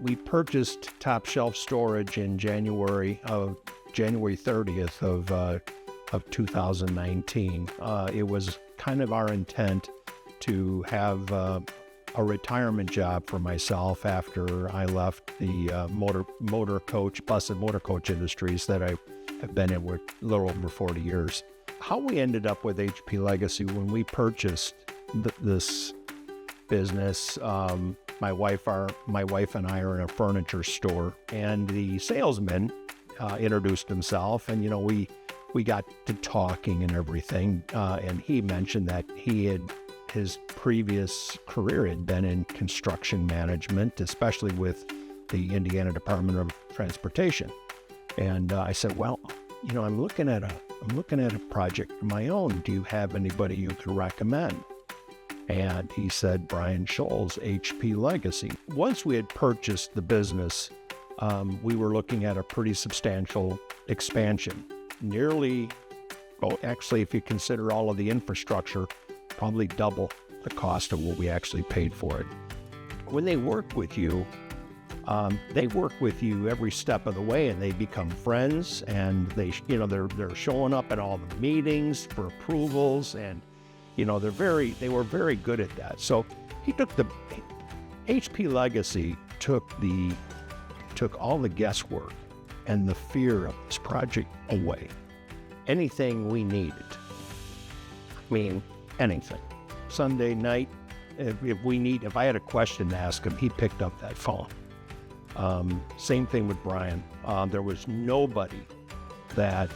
we purchased Top Shelf Storage in January 30th of 2019. It was kind of our intent to have a retirement job for myself after I left the bus and motor coach industries that I have been in for a little over 40 years. How we ended up with HP Legacy when we purchased this business, my wife and I are in a furniture store, and the salesman introduced himself, and we got to talking and everything, and he mentioned that his previous career had been in construction management, especially with the Indiana Department of Transportation. And I said, well, I'm looking at a project of my own. Do you have anybody you could recommend? And he said, Brian Scholl's HP Legacy. Once we had purchased the business, we were looking at a pretty substantial expansion. Actually, if you consider all of the infrastructure, probably double the cost of what we actually paid for it. When they work with you every step of the way, and they become friends, and they're showing up at all the meetings for approvals, and they were very good at that. So HP Legacy took all the guesswork and the fear of this project away. Anything we needed. Anything. Sunday night, if I had a question to ask him, he picked up that phone. Same thing with Brian. There was nobody that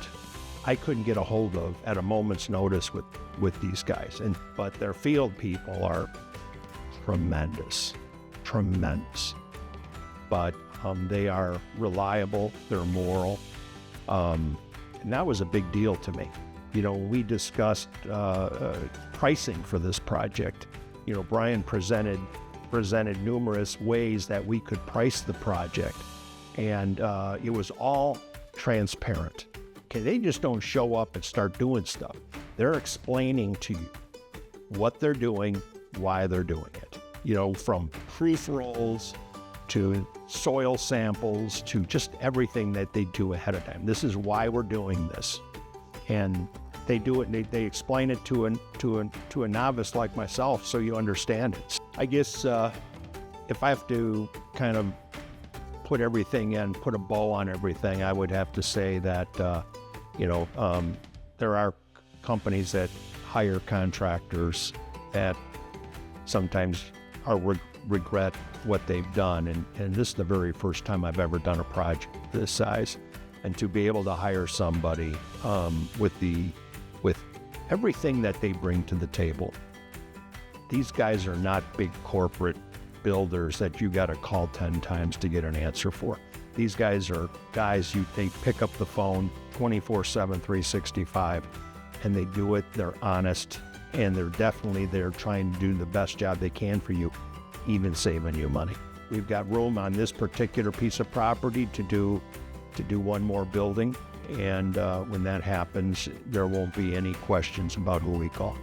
I couldn't get a hold of at a moment's notice with these guys. But their field people are tremendous. But they are reliable, they're moral, and that was a big deal to me. We discussed pricing for this project. Brian presented numerous ways that we could price the project, and it was all transparent. Okay, they just don't show up and start doing stuff. They're explaining to you what they're doing, why they're doing it. From proof rolls to soil samples to just everything that they do ahead of time. This is why we're doing this. And they do it, and they explain it to a novice like myself, so you understand it. I guess if I have to kind of put a bow on everything, I would have to say that there are companies that hire contractors that sometimes regret what they've done, and this is the very first time I've ever done a project this size, and to be able to hire somebody with everything that they bring to the table. These guys are not big corporate builders that you got to call 10 times to get an answer for. These guys are guys they pick up the phone 24/7, 365, and they do it. They're honest, and they're trying to do the best job they can for you, even saving you money. We've got room on this particular piece of property to do one more building, and when that happens, there won't be any questions about who we call.